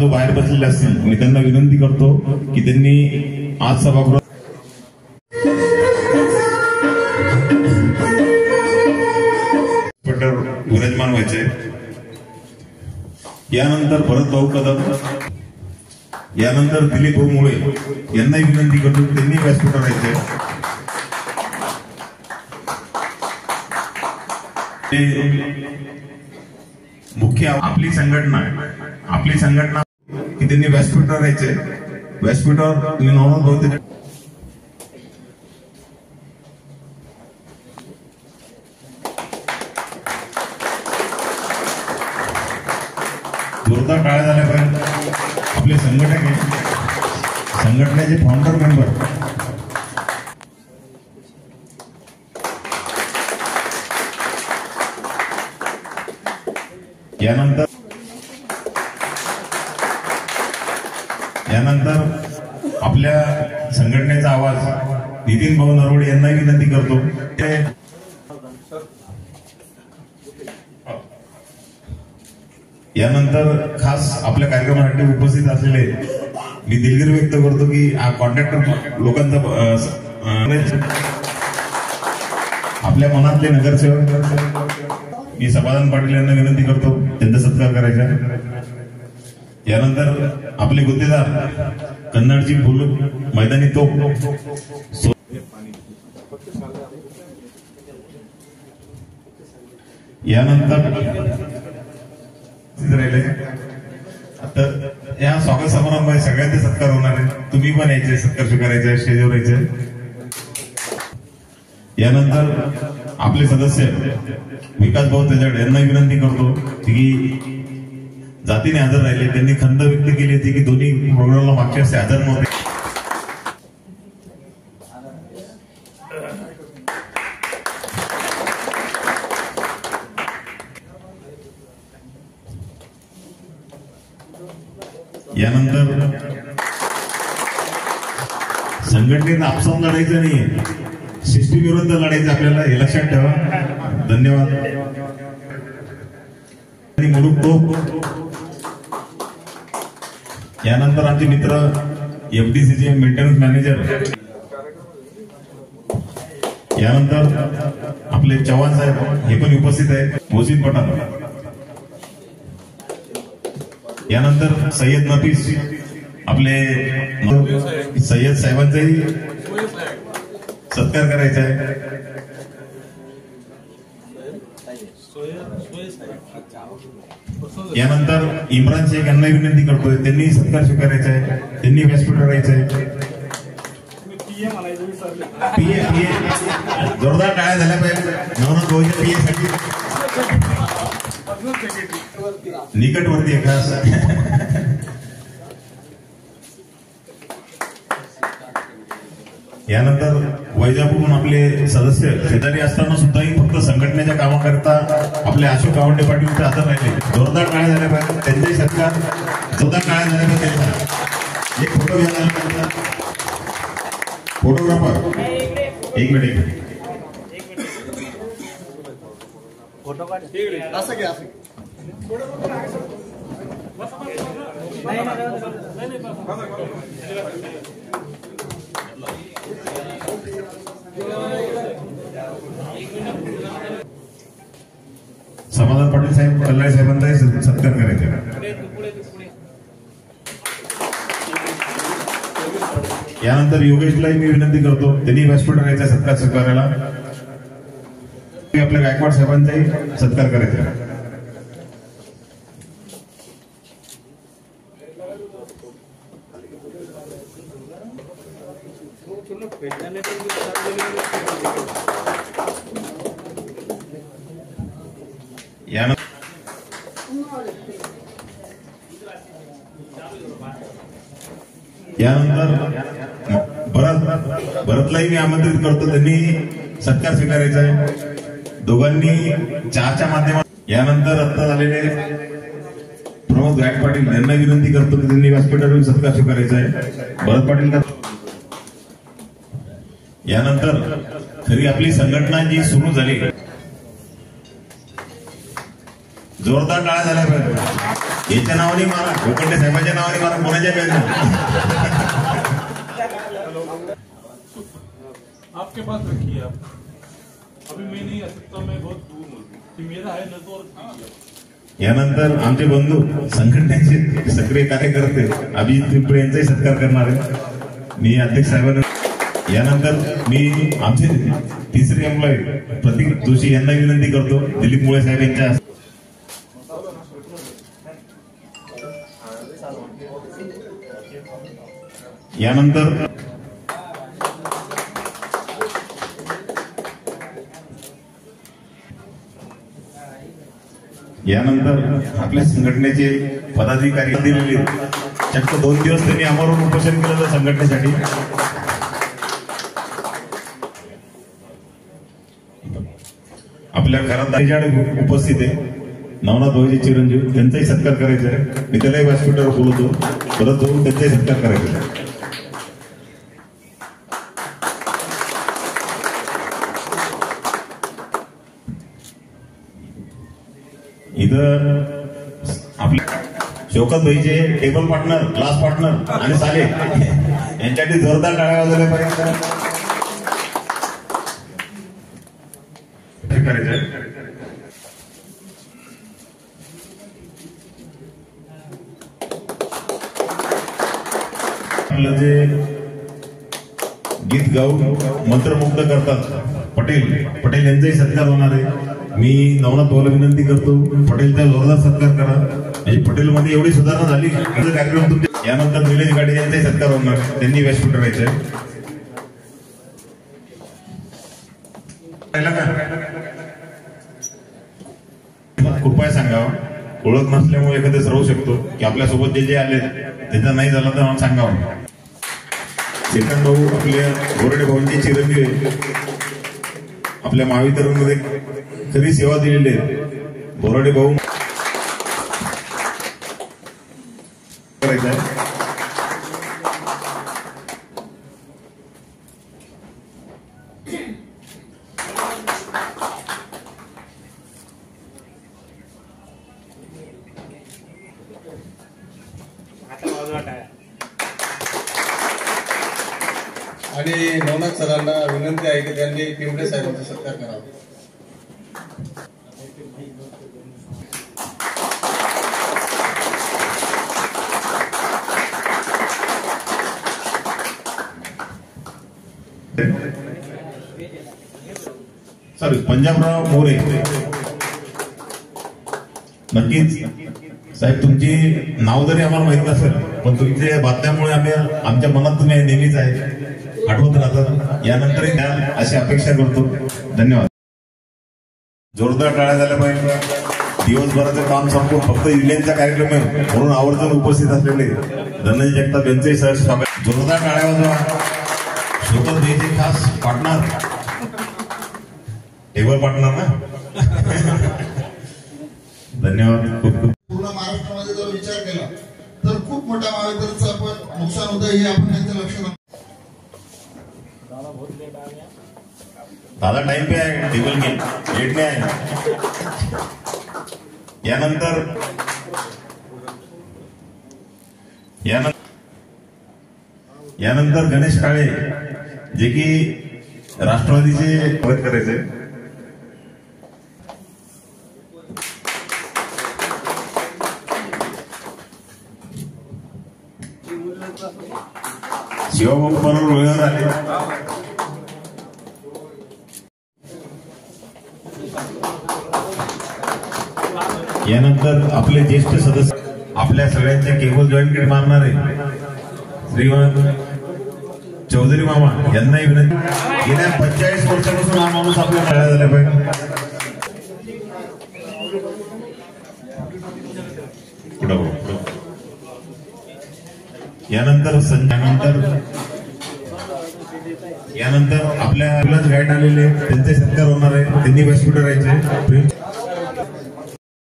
बांधव बाहेर बसलेले असतील मी त्यांना विनंती करतो की त्यांनी आज सभागृह विराजमान व्हायचे। यानंतर भरत भाऊ कदम, यानंतर दिलीप भाऊ मुळे यांनाही विनंती करतो त्यांनी व्यासपीठावर राहायचे। मुख्य आपली संघटना की त्यांनी व्यासपीठावर राहायचे। व्यासपीठावर तुम्ही नॉर्मल भाऊ जोरदार टाळ्या झाल्या पाहिजे। आपले संघटक आहे, संघटनेचे फाउंडर मेंबर यानंतर आपल्या संघटनेचा आवाज नितीन भाऊ नरवडे यांनाही विनंती करतो। यानंतर खास आपल्या कार्यक्रमासाठी उपस्थित असलेले मी दिलगिरी व्यक्त करतो की कॉन्ट्रॅक्टर लोकांचा आपल्या मनातले नगरसेवक मी समाधान पाटील यांना विनंती करतो त्यांचा सत्कार करायचा। यानंतर आपले गुत्तेदार कन्नडची फुल मैदानी तोप यानंतर राहिले। तर या स्वागत समारंभात सगळ्यांचे सत्कार होणार आहे, तुम्ही पण यायचे सत्कार स्वीकारायचे, स्टेजवर यायचे। यानंतर आपले सदस्य विकास भाऊ तेजाड यांना विनंती करतो की जातीने हजर राहिले, त्यांनी खंत व्यक्त केली होती की दोन्ही प्रोग्रामला मागच्या वर्षी हजर नव्हते। यानंतर संघटनेनं आपसात लढायचं नाहीये, सिस्टीम विरुद्ध लढायचं आपल्याला, हे लक्षात ठेवा। धन्यवाद। यानंतर आमचे मित्र एफडीसीचे मेंटेनन्स मॅनेजर, यानंतर आपले चव्हाण साहेब हे पण उपस्थित आहेत, मोहसिन पठाण। यानंतर सय्यद नफीस आपले सय्यद साहेबांचाही सत्कार करायचा आहे। यानंतर इम्रान शेख यांना विनंती करतोय त्यांनी सत्कार स्वीकारायचा आहे, त्यांनी व्यासपीठावर राहायचं आहे। पीए जोरदार टाळ्या झाल्या पाहिजे नवनाथ भाऊच्या पीए साठी, निकटवर्ती आहे खास। यानंतर वैजापूरहून आपले सदस्य शेजारी असताना सुद्धाही फक्त संघटनेच्या कामाकरता आपले अशोक गावंडे पाटील इथे हजर राहिले। जोरदार टाळ्या झाल्या पाहिजे त्यांचाही सत्कार, जोरदार टाळ्या झाल्या पाहिजे त्यांचा। एक फोटो घ्या त्यांचा, फोटोग्राफर एक मिनिट फोटो काढ असं घ्या। समाधान पाटील साहेब कल्लाळे साहेबांचाही सत्कार करायचा। यानंतर योगेशलाही मी विनंती करतो त्यांनी व्यासपीठावर राहायचा सत्कार स्वीकारायला। आपल्या गायकवाड साहेबांचाही सत्कार करायचा। यानंतर भरतलाही मी आमंत्रित करतो, त्यांनी सत्कार स्वीकारायचा आहे दोघांनी चहाच्या माध्यमात। यानंतर आता झालेले प्रमोद गायक पाटील यांना विनंती करतो की त्यांनी व्यासपीठावर सत्कार स्वीकारायचा आहे। भरत पाटील का यानंतर खरी आपली संघटना जी सुरू झाली जोरदार टाळ्या झाल्या पाहिजे. याच्या नावाने मारा, कोकंडे साहेबांच्या नावाने मारा, कोणाच्या पाहिजे. आपके पास रखिए आप. अभी मैं नहीं आ सकता, मैं बहुत दूर हूँ. मेरा है न तो. यानंतर आमचे बंधू संघटनेचे सक्रिय कार्यकर्ते अभिजित पिंपळे यांचाही सत्कार करणार आहे मी अध्यक्ष साहेबांना. यानंतर मी आमचे तिसरे एम्प्लॉई प्रतीक जोशी यांना विनंती करतो दिलीप मुळे साहेब यांच्या. यानंतर आपल्या संघटनेचे पदाधिकारी दिलेले चक्क 2 दिवस त्यांनी आमरण उपोषण केलं होतं संघटनेसाठी. आपल्या घरात उपस्थित आहे नवनाथ भाऊजी चिरंजीव, त्यांचाही सत्कार करायचा आहे. मी त्यालाही व्यासपीठावर बोलवतो, परत जाऊन त्यांचाही सत्कार करायचा आहे. इथं आपल्या शौकत भाईचे टेबल पार्टनर, क्लास पार्टनर आणि साले यांच्यासाठी जोरदार टाळ्या वाजवल्या पाहिजे. आपलं जे गीत गाऊन मंत्रमुग्ध करतात पटेल यांचाही सत्कार होणार आहे. मी नवनाथ भाऊला विनंती करतो पटेलचा जोरदार सत्कार करा. म्हणजे पटेल मध्ये एवढी सुधारणा झाली कार्यक्रम तुमच्या. यानंतर निलेश गाडे यांचाही सत्कार होणार, त्यांनी व्यासपीठ राहायचंय. कृपया सांगावं, ओळख नसल्यामुळे एखाद्याच राहू शकतो की आपल्यासोबत जे आले त्याचा नाही झाला तर मला सांगावं. चेतन भाऊ आपल्या बोराडे भाऊंचे चिरंजीव आपल्या महावितरणमध्ये खरी सेवा दिलेली आहे. बोराडे भाऊ करायचं आहे. आणि नवनाथ सरांना विनंती आहे की त्यांनी पिंपळे साहेबांचा सत्कार करावा. सॉरी, पंजाबराव मोरे. नक्कीच साहेब तुमची नाव जरी आम्हाला माहित नसेल पण तुमच्या बातम्यामुळे आम्ही आमच्या मनात तुम्ही नेहमीच आहे, आठवत राहतात. यानंतरही द्या अशी अपेक्षा करतो. धन्यवाद. जोरदार टाळ्या झाल्या पाहिजे. दिवसभराचं काम संपून फक्त युनियनचा कार्यक्रम आहे म्हणून आवर्जून उपस्थित असलेले धनंजय जगताप यांचेही सहर्ष स्वागत. जोरदार टाळ्या वाजवा. सोबत द्यायचे खास पार्टनर, टेबल पार्टनर ना. धन्यवाद. खूप खूप. पूर्ण महाराष्ट्रामध्ये जर विचार केला तर खूप मोठ्या महावितरणचं आपण नुकसान होतं हे आपण त्यांच्या लक्षात. दादा टाइम पे आहे, टेबल घे, लेट नाही आहे. यानंतर गणेश काळे जे की राष्ट्रवादीचे मदत करायचे. शिवबाबू बरोबर वेळेवर आले. यानंतर आपले ज्येष्ठ सदस्य आपल्या सगळ्यांच्या केबल जॉईंट किट मारणारे श्रीमान चौधरी मामा यांनाही विनंती. गेल्या 45 वर्षापासून हा माणूस आपल्या शाळा झाला पाहिजे. यानंतर आपल्या गाईड आलेले त्यांचे सत्कार होणार आहे. त्यांनी व्यासपीठावर राहायचे.